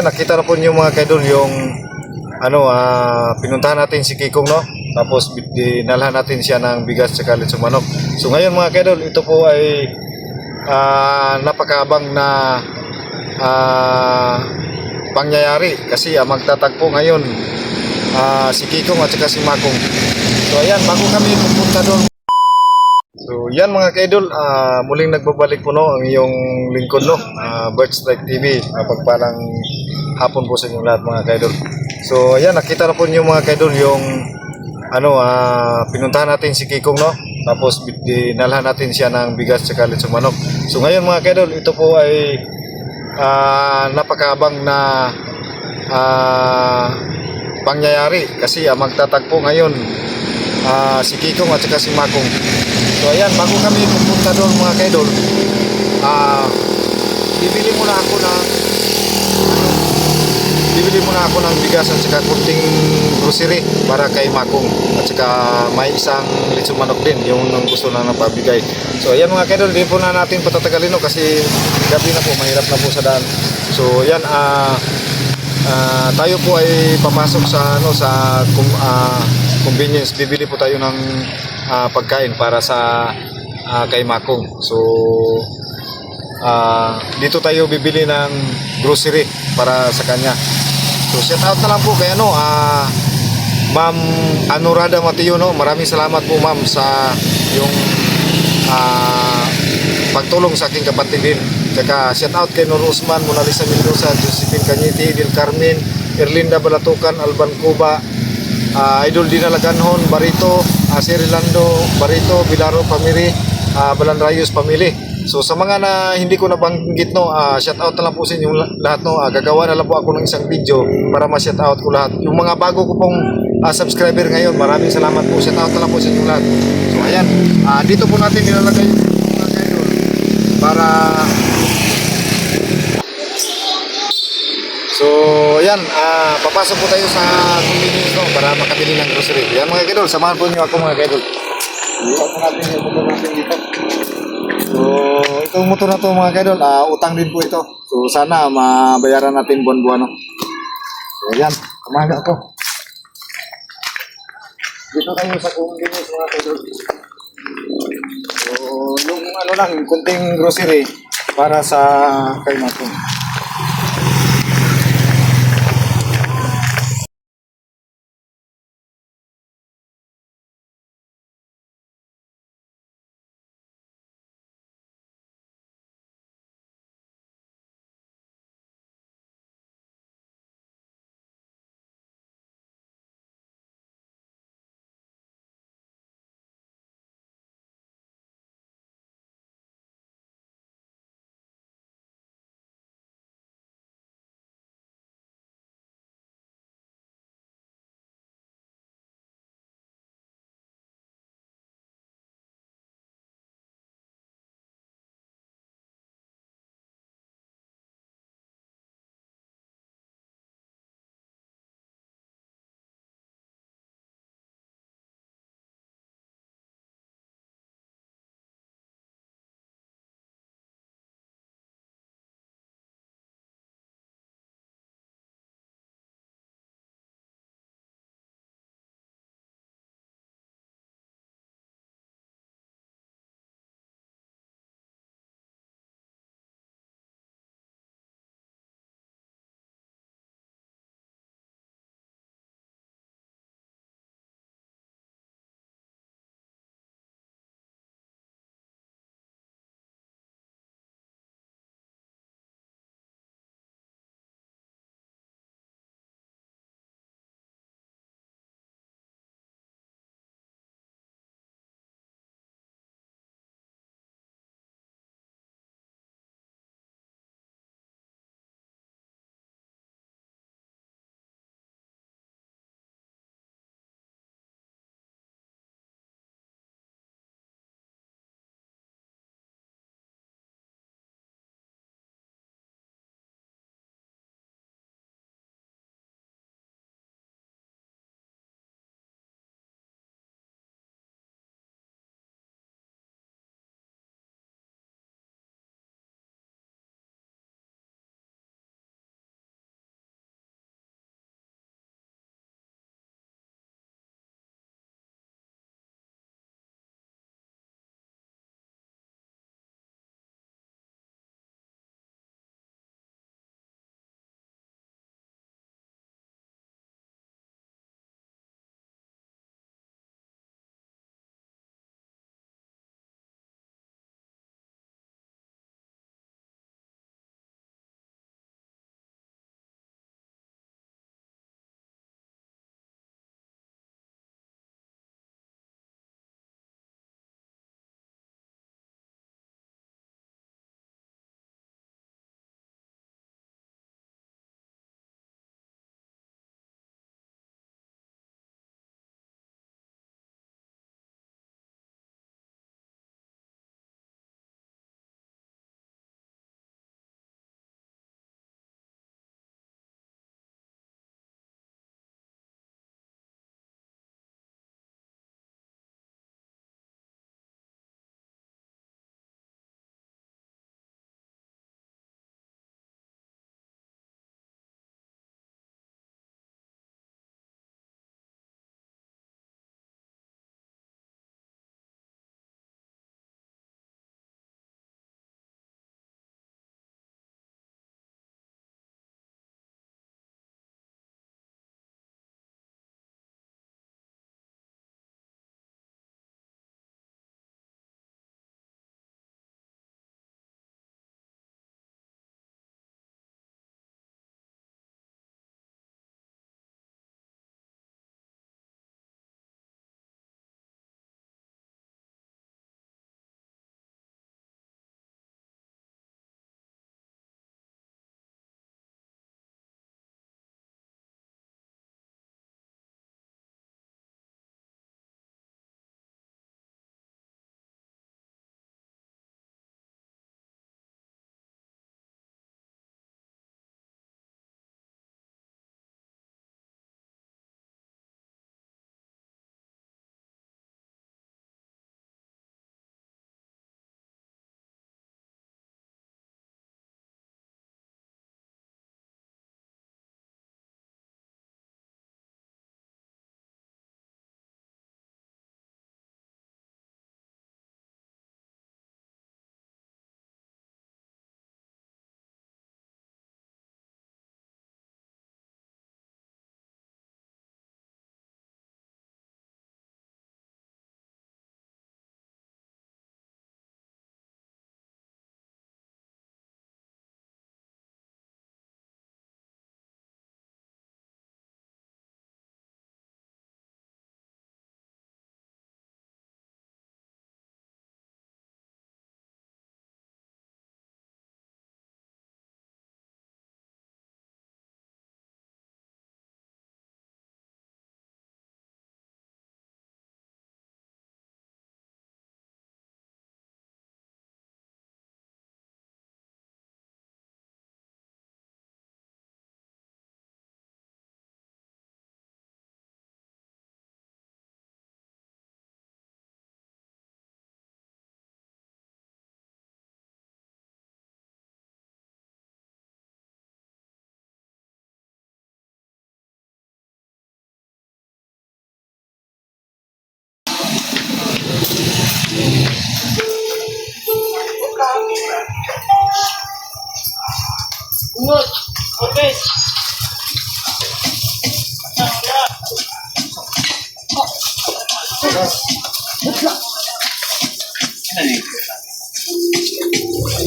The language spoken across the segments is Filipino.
Nakita na po niyo mga kaidol yung pinuntahan natin si Kikong, no? Tapos dinalhan natin siya ng bigas sa lechong manok. So ngayon mga kaidol, ito po ay napakaabang na pangyayari kasi magtatagpo ngayon si Kikong at saka si Makong. So ayan, bago kami pupunta doon. So yan mga kaidol, muling nagbabalik po, no, ang iyong lingkod, no, Bird Strike TV. Pagpalang hapon po sa inyong lahat mga kaidol. So ayan, nakita na po niyo mga kaidol yung pinuntahan natin si Kikong, no? Tapos dinalhan natin siya ng bigas sa lechong manok. So ngayon mga kaidol, ito po ay napakaabang na pangyayari kasi magtatagpo ngayon si Kikong at saka si Makong. So ayan, bago kami pupunta doon mga kaidol, bibili muna ako ng bigas at saka kunting grocery para kay Makong, at saka may isang lechong manok din yung gusto na napabigay. So ayan mga kaidol, di po na natin patatagalin, no, kasi gabi na po, mahirap na po sa daan. So ayan, tayo po ay papasok sa convenience. Bibili po tayo ng pagkain para sa kay Makong. So dito tayo bibili ng grocery para sa kanya. So shout out na lang po kay Ma'am Anurada Mateo, no. Maraming salamat po ma'am sa yung pagtulong sa aking kapatid din. Saka shout out kay Nur Usman, Mona Lisa Mendoza, Josephine Cañete, Del Carmen, Erlinda Balatukan, Alban Cuba, Idol Dina Laganhon, Barito, Sirilando Barito, Bilaro Family, Balan Rayos Family. So sa mga na hindi ko nabanggit, no, shout out na lang po sa inyong lahat, no. Gagawa na lang po ako ng isang video para ma-shout out ko lahat. Yung mga bago ko pong subscriber ngayon, maraming salamat po. Shout out na lang po sa inyong lahat. So ayan, dito po natin nilalagay yung mga kaidol para so ayan, papasok po tayo sa convenience, no, para makabili ng grocery. Yan mga kaidol, samahan po niyo ako mga kaidol. Iwan po natin yung motor natin dito. So itong motor na to mga kaidol, utang din po ito. So sana mabayaran natin buwan-buwan, no. So ayan, samahan niyo ako. Dito tayo sa convenience mga kaidol. So yung lang, kunting grocery para sa kay Makong.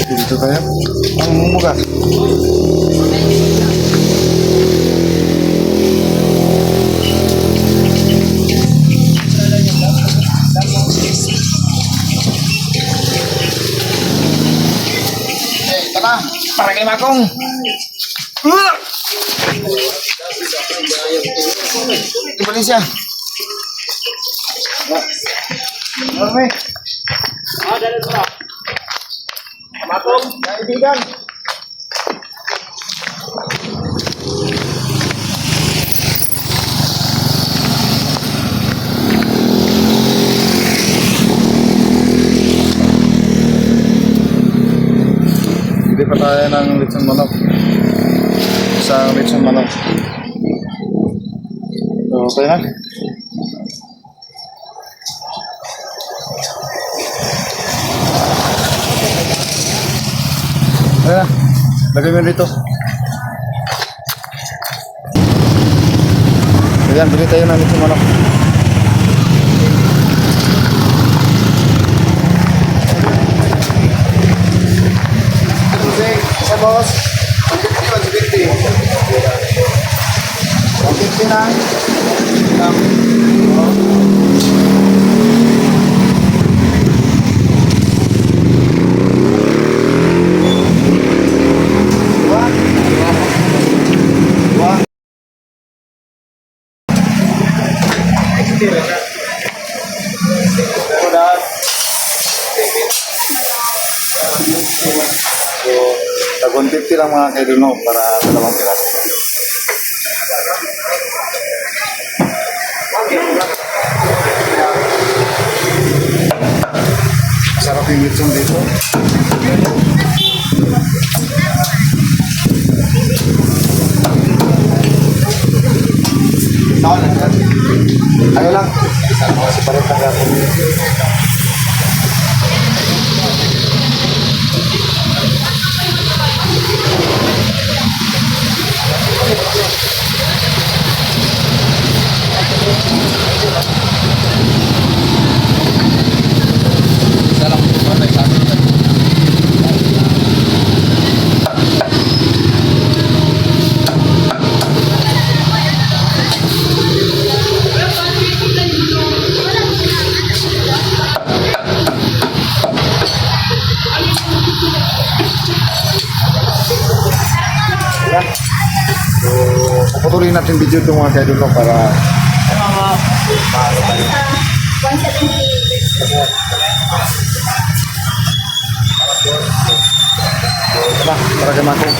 Dito tayo. Ang mumugas. Tara, para kay Makong. Kembali siya. Norme. Dari dulu. Makong, kaibigan. Hindi pa tayo ng lechon manok. Isang lechon manok. So, okay na. Ayan na. Lagay mo dito. Ayan, bili tayo ng lechon manok. Isa boss. 150 na. So, tag 150 lang mga kaibigan para dalawang piraso. Sarap yung lechon dito. Ayaw lang. Kasi parang tagapon. So, puputuloy natin video itong mga kaibigan para para kay Makong.